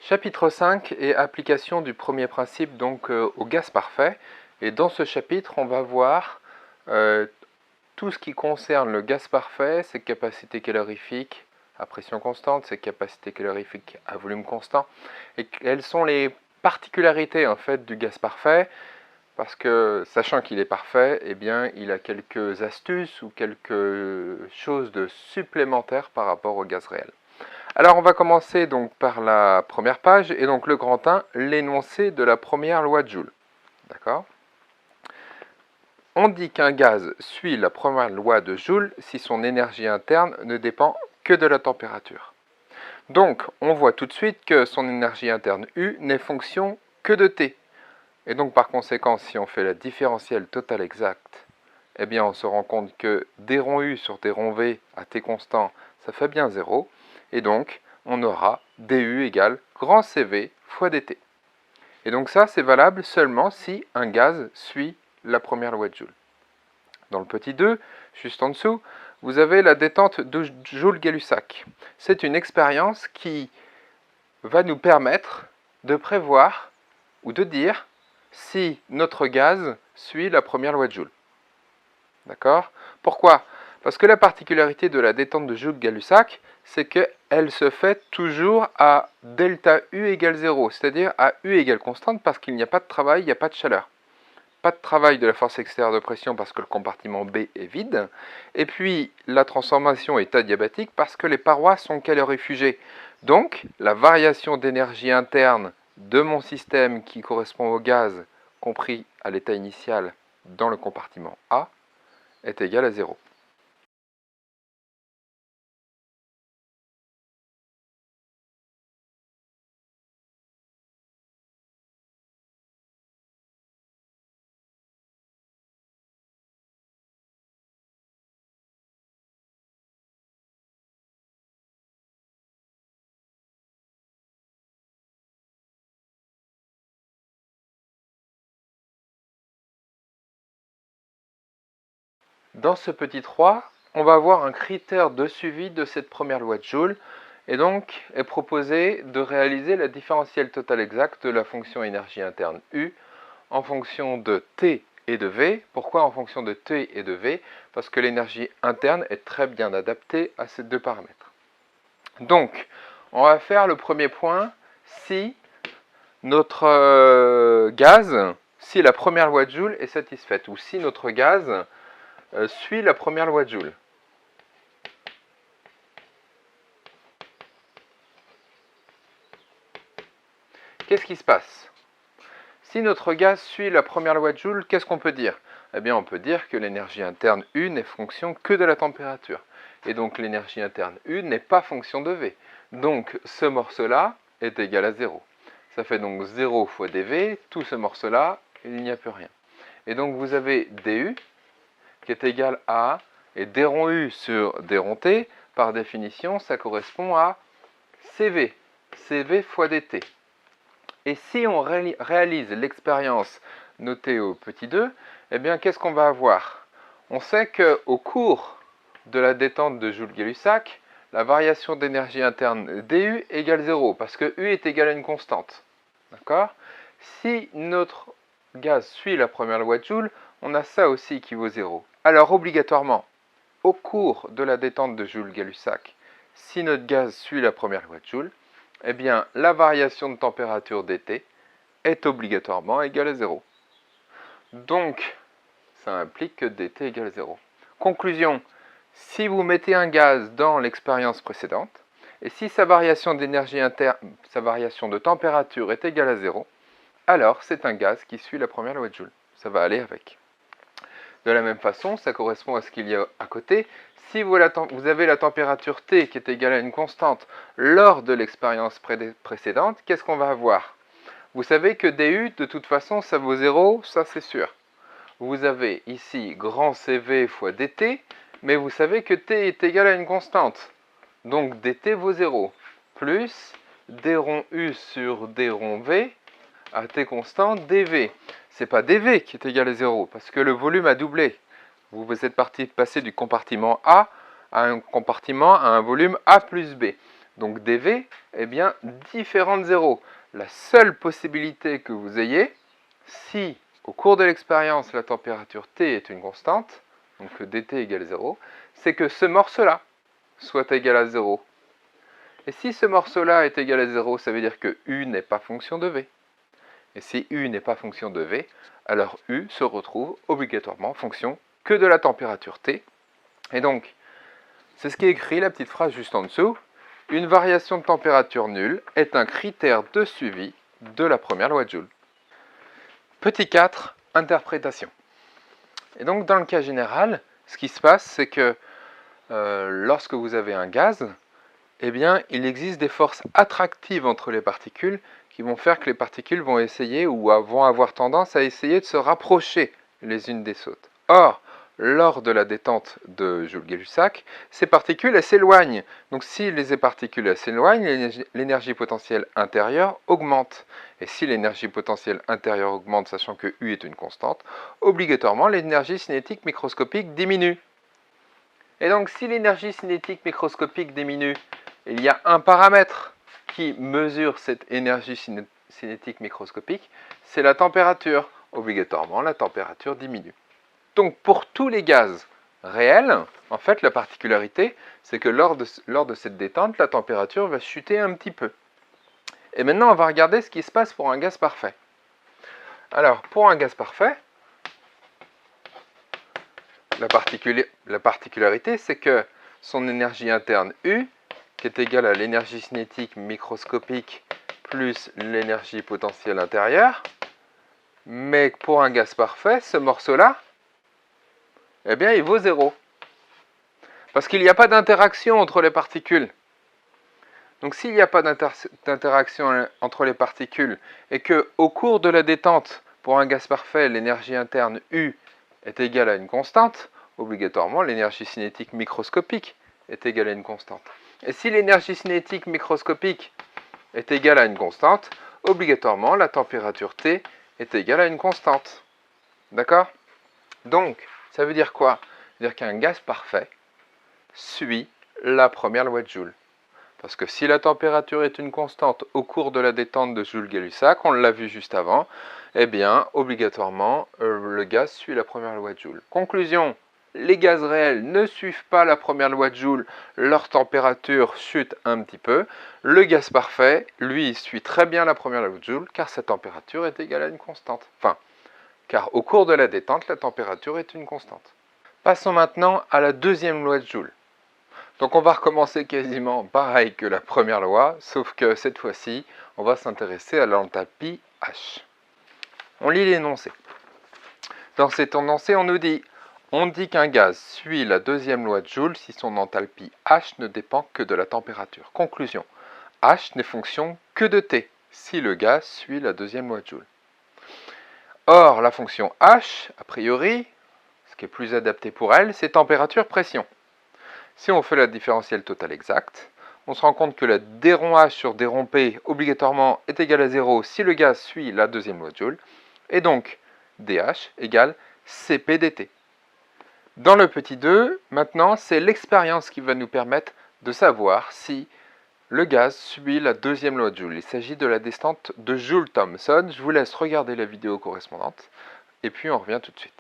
Chapitre 5 et application du premier principe donc au gaz parfait. Et dans ce chapitre, on va voir tout ce qui concerne le gaz parfait, ses capacités calorifiques à pression constante, ses capacités calorifiques à volume constant, et quelles sont les particularités en fait du gaz parfait, parce que sachant qu'il est parfait, eh bien il a quelques astuces ou quelque chose de supplémentaire par rapport au gaz réel. Alors on va commencer donc par la première page, et donc le grand 1, l'énoncé de la première loi de Joule. D'accord ? On dit qu'un gaz suit la première loi de Joule si son énergie interne ne dépend que de la température. Donc on voit tout de suite que son énergie interne U n'est fonction que de T. Et donc par conséquent, si on fait la différentielle totale exacte, eh bien on se rend compte que d rond U sur d rond V à T constant, ça fait bien 0. Et donc, on aura du égale grand CV fois dt. Et donc ça, c'est valable seulement si un gaz suit la première loi de Joule. Dans le petit 2, juste en dessous, vous avez la détente de Joule-Gay-Lussac. C'est une expérience qui va nous permettre de prévoir ou de dire si notre gaz suit la première loi de Joule. D'accord ? Pourquoi ? Parce que la particularité de la détente de Joule-Gay-Lussac, c'est qu'elle se fait toujours à delta U égale 0, c'est-à-dire à U égale constante parce qu'il n'y a pas de travail, il n'y a pas de chaleur. Pas de travail de la force extérieure de pression parce que le compartiment B est vide. Et puis la transformation est adiabatique parce que les parois sont calorifugées. Donc la variation d'énergie interne de mon système qui correspond au gaz compris à l'état initial dans le compartiment A est égale à 0. Dans ce petit 3, on va avoir un critère de suivi de cette première loi de Joule, et donc est proposé de réaliser la différentielle totale exacte de la fonction énergie interne U en fonction de T et de V. Pourquoi en fonction de T et de V ? Parce que l'énergie interne est très bien adaptée à ces deux paramètres. Donc, on va faire le premier point si notre gaz, si la première loi de Joule est satisfaite, ou si notre gaz suit la première loi de Joule. Qu'est-ce qui se passe ? Si notre gaz suit la première loi de Joule, qu'est-ce qu'on peut dire ? Eh bien, on peut dire que l'énergie interne U n'est fonction que de la température. Et donc, l'énergie interne U n'est pas fonction de V. Donc, ce morceau-là est égal à 0. Ça fait donc 0 fois dV. Tout ce morceau-là, il n'y a plus rien. Et donc, vous avez du qui est égal à, et d rond U sur d rond T, par définition, ça correspond à CV. CV fois dt. Et si on réalise l'expérience notée au petit 2, eh bien, qu'est-ce qu'on va avoir ? On sait qu'au cours de la détente de Joule-Gay-Lussac, la variation d'énergie interne du égale 0, parce que U est égal à une constante. D'accord ? Si notre gaz suit la première loi de Joule, on a ça aussi qui vaut 0. Alors, obligatoirement, au cours de la détente de Joule-Gay-Lussac, si notre gaz suit la première loi de Joule, eh bien, la variation de température dt est obligatoirement égale à 0. Donc, ça implique que dt égale 0. Conclusion, si vous mettez un gaz dans l'expérience précédente, et si sa variation d'énergie interne, sa variation de température est égale à 0, alors c'est un gaz qui suit la première loi de Joule. Ça va aller avec. De la même façon, ça correspond à ce qu'il y a à côté. Si vous avez la température T qui est égale à une constante lors de l'expérience précédente, qu'est-ce qu'on va avoir ? Vous savez que du, de toute façon, ça vaut 0, ça c'est sûr. Vous avez ici grand CV fois dt, mais vous savez que T est égal à une constante. Donc dt vaut 0, plus d rond U sur d rond V à T constant dV. C'est pas dV qui est égal à 0, parce que le volume a doublé. Vous êtes passé du compartiment A à un compartiment à un volume A plus B. donc dV, est bien différent de 0. La seule possibilité que vous ayez, si au cours de l'expérience la température T est une constante, donc que dt égale 0, c'est que ce morceau-là soit égal à 0. Et si ce morceau-là est égal à 0, ça veut dire que U n'est pas fonction de V. Et si U n'est pas fonction de V, alors U se retrouve obligatoirement fonction que de la température T. Et donc, c'est ce qui est écrit, la petite phrase juste en dessous. Une variation de température nulle est un critère de suivi de la première loi de Joule. Petit 4, interprétation. Et donc, dans le cas général, ce qui se passe, c'est que lorsque vous avez un gaz, eh bien, il existe des forces attractives entre les particules qui vont faire que les particules vont essayer ou vont avoir tendance à essayer de se rapprocher les unes des autres. Or, lors de la détente de Joule-Gay-Lussac, ces particules elles s'éloignent. Donc si les particules s'éloignent, l'énergie potentielle intérieure augmente. Et si l'énergie potentielle intérieure augmente, sachant que U est une constante, obligatoirement l'énergie cinétique microscopique diminue. Et donc si l'énergie cinétique microscopique diminue, il y a un paramètre qui mesure cette énergie cinétique microscopique, c'est la température. Obligatoirement, la température diminue. Donc pour tous les gaz réels, en fait, la particularité, c'est que lors de cette détente, la température va chuter un petit peu. Et maintenant, on va regarder ce qui se passe pour un gaz parfait. Alors, pour un gaz parfait, la particularité, c'est que son énergie interne U, qui est égale à l'énergie cinétique microscopique plus l'énergie potentielle intérieure, mais pour un gaz parfait, ce morceau-là, eh bien, il vaut 0. Parce qu'il n'y a pas d'interaction entre les particules. Donc s'il n'y a pas d'interaction entre les particules et qu'au cours de la détente, pour un gaz parfait, l'énergie interne U est égale à une constante, obligatoirement l'énergie cinétique microscopique est égale à une constante. Et si l'énergie cinétique microscopique est égale à une constante, obligatoirement la température T est égale à une constante. D'accord? Donc, ça veut dire quoi? Ça veut dire qu'un gaz parfait suit la première loi de Joule. Parce que si la température est une constante au cours de la détente de Joule-Gay-Lussac, on l'a vu juste avant, eh bien, obligatoirement, le gaz suit la première loi de Joule. Conclusion, les gaz réels ne suivent pas la première loi de Joule, leur température chute un petit peu. Le gaz parfait, lui, suit très bien la première loi de Joule, car sa température est égale à une constante. Enfin, car au cours de la détente, la température est une constante. Passons maintenant à la deuxième loi de Joule. Donc on va recommencer quasiment pareil que la première loi, sauf que cette fois-ci, on va s'intéresser à l'enthalpie H. On lit l'énoncé. Dans cet énoncé, on dit qu'un gaz suit la deuxième loi de Joule si son enthalpie H ne dépend que de la température. Conclusion, H n'est fonction que de T, si le gaz suit la deuxième loi de Joule. Or, la fonction H, a priori, ce qui est plus adapté pour elle, c'est température-pression. Si on fait la différentielle totale exacte, on se rend compte que la d rond H sur d rond P obligatoirement est égale à 0 si le gaz suit la deuxième loi de Joule, et donc dH égale Cp dt. Dans le petit 2, maintenant, c'est l'expérience qui va nous permettre de savoir si le gaz suit la deuxième loi de Joule. Il s'agit de la descente de Joule-Thomson. Je vous laisse regarder la vidéo correspondante, et puis on revient tout de suite.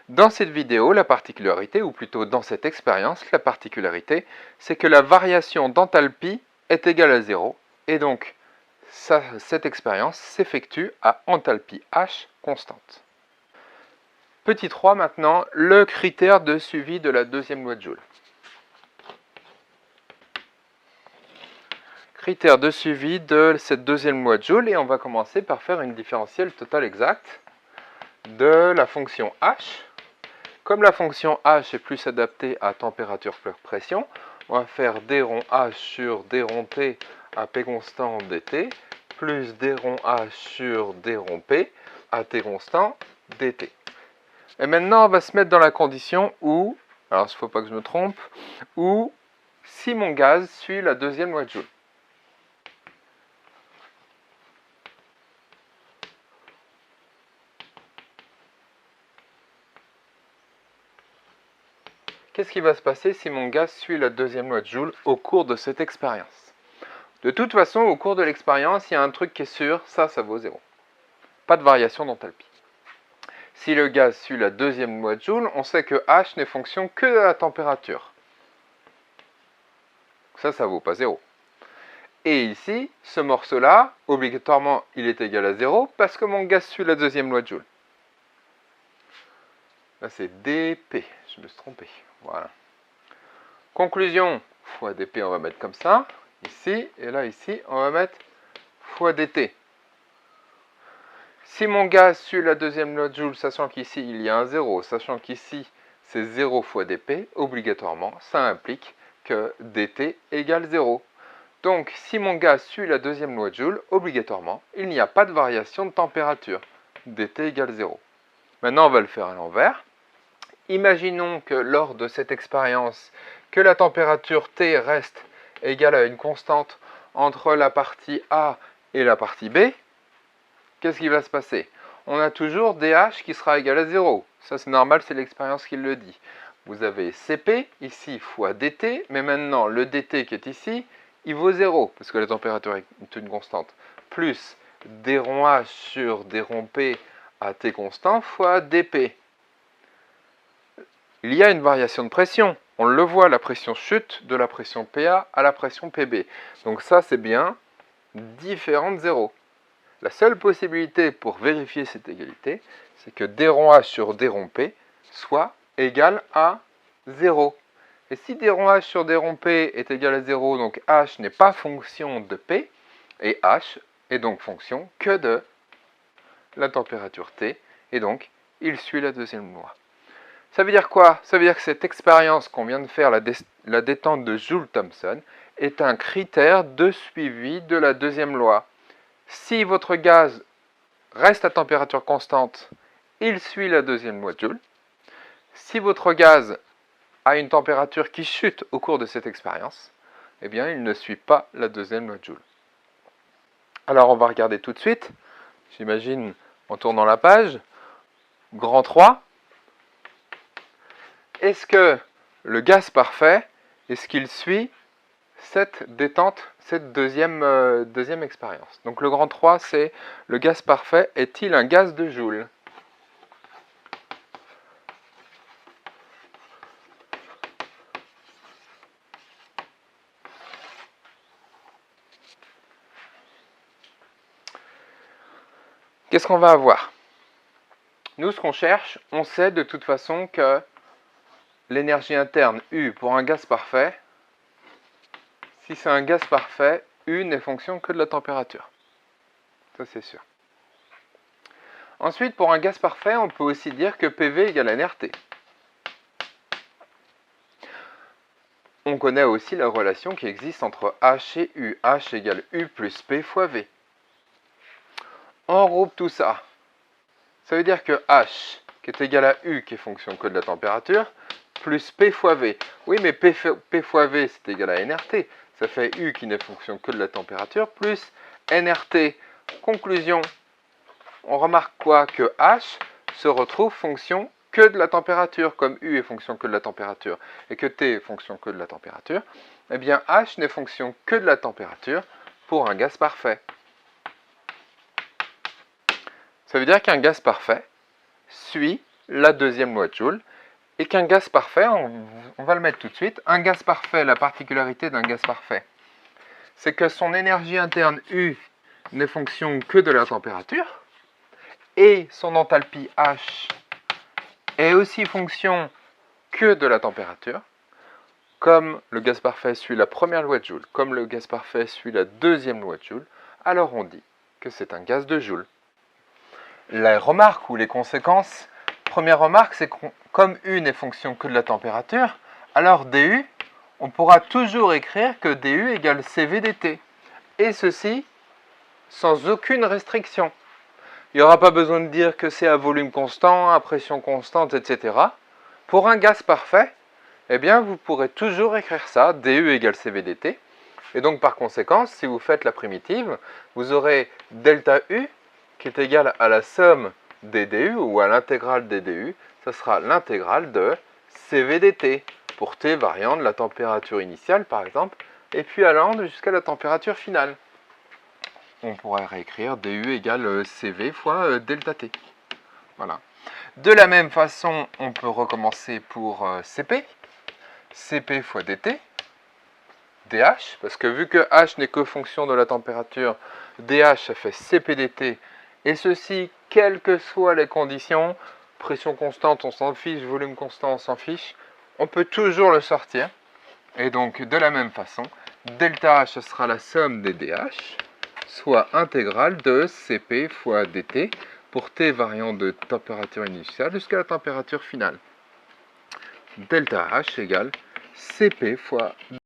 Dans cette vidéo, la particularité, ou plutôt dans cette expérience, la particularité, c'est que la variation d'enthalpie est égale à 0, et donc cette expérience s'effectue à enthalpie H constante. Petit 3 maintenant, le critère de suivi de la deuxième loi de Joule. Critère de suivi de cette deuxième loi de Joule, et on va commencer par faire une différentielle totale exacte de la fonction H. Comme la fonction h est plus adaptée à température plus pression, on va faire d rond h sur d rond t à p constant dt, plus d rond h sur d rond p à t constant dt. Et maintenant, on va se mettre dans la condition où, alors il ne faut pas que je me trompe, où si mon gaz suit la deuxième loi de Joule. Qu'est-ce qui va se passer si mon gaz suit la deuxième loi de Joule au cours de cette expérience? De toute façon, au cours de l'expérience, il y a un truc qui est sûr, ça vaut 0. Pas de variation d'enthalpie. Si le gaz suit la deuxième loi de Joule, on sait que H n'est fonction que de la température. Ça vaut pas 0. Et ici, ce morceau-là, obligatoirement, il est égal à 0 parce que mon gaz suit la deuxième loi de Joule. Là, c'est dP. Je me suis trompé. Voilà. Conclusion, fois dP, on va mettre comme ça. Ici, et là, ici, on va mettre fois dt. Si mon gaz suit la deuxième loi de Joule, sachant qu'ici, il y a un 0, sachant qu'ici, c'est 0 fois dP, obligatoirement, ça implique que dt égale 0. Donc, si mon gaz suit la deuxième loi de Joule, obligatoirement, il n'y a pas de variation de température. dt égale 0. Maintenant, on va le faire à l'envers. Imaginons que lors de cette expérience, que la température T reste égale à une constante entre la partie A et la partie B. Qu'est-ce qui va se passer? On a toujours dH qui sera égal à 0. Ça, c'est normal, c'est l'expérience qui le dit. Vous avez Cp, ici, fois dt, mais maintenant, le dt qui est ici, il vaut 0, parce que la température est une constante, plus d rond h sur d rond p à t constant fois dp. Il y a une variation de pression. On le voit, la pression chute de la pression PA à la pression PB. Donc ça, c'est bien différent de 0. La seule possibilité pour vérifier cette égalité, c'est que d rond h sur d rond p soit égal à 0. Et si d rond h sur d rond p est égal à 0, donc h n'est pas fonction de p, et h est donc fonction que de la température T, et donc il suit la deuxième loi. Ça veut dire quoi? Ça veut dire que cette expérience qu'on vient de faire, la détente de Joule-Thomson, est un critère de suivi de la deuxième loi. Si votre gaz reste à température constante, il suit la deuxième loi de Joule. Si votre gaz a une température qui chute au cours de cette expérience, eh bien, il ne suit pas la deuxième loi de Joule. Alors, on va regarder tout de suite. J'imagine, en tournant la page, grand 3. Est-ce que le gaz parfait, est-ce qu'il suit cette détente, cette deuxième expérience? Donc le grand 3, c'est le gaz parfait est-il un gaz de Joule? Qu'est-ce qu'on va avoir? Nous, ce qu'on cherche, on sait de toute façon que l'énergie interne U pour un gaz parfait, si c'est un gaz parfait, U n'est fonction que de la température. Ça, c'est sûr. Ensuite, pour un gaz parfait, on peut aussi dire que PV égale nRT. On connaît aussi la relation qui existe entre H et U. H égale U plus P fois V. On regroupe tout ça. Ça veut dire que H, qui est égal à U, qui est fonction que de la température, plus P fois V. Oui, mais P fois V, c'est égal à nRT. Ça fait U qui n'est fonction que de la température, plus nRT. Conclusion, on remarque quoi? Que H se retrouve fonction que de la température, comme U est fonction que de la température, et que T est fonction que de la température. Eh bien, H n'est fonction que de la température pour un gaz parfait. Ça veut dire qu'un gaz parfait suit la deuxième loi de Joule, et qu'un gaz parfait, on va le mettre tout de suite, un gaz parfait, la particularité d'un gaz parfait, c'est que son énergie interne U n'est fonction que de la température, et son enthalpie H est aussi fonction que de la température. Comme le gaz parfait suit la première loi de Joule, comme le gaz parfait suit la deuxième loi de Joule, alors on dit que c'est un gaz de Joule. La remarque ou les conséquences, première remarque, c'est comme U n'est fonction que de la température, alors dU, on pourra toujours écrire que dU égale CV dt. Et ceci sans aucune restriction. Il n'y aura pas besoin de dire que c'est à volume constant, à pression constante, etc. Pour un gaz parfait, eh bien, vous pourrez toujours écrire ça, dU égale CV dt. Et donc, par conséquent, si vous faites la primitive, vous aurez delta U qui est égal à la somme des dU ou à l'intégrale des dU. Ce sera l'intégrale de CV dt pour T variant de la température initiale, par exemple, et puis allant jusqu'à la température finale. On pourrait réécrire dU égale CV fois delta T. Voilà. De la même façon, on peut recommencer pour CP. CP fois dt. dH, parce que vu que H n'est que fonction de la température, dH ça fait CP dt, et ceci, quelles que soient les conditions, pression constante on s'en fiche, volume constant on s'en fiche, on peut toujours le sortir. Et donc de la même façon, delta H ce sera la somme des dH, soit intégrale de Cp fois dt pour T variant de température initiale jusqu'à la température finale. Delta H égale Cp fois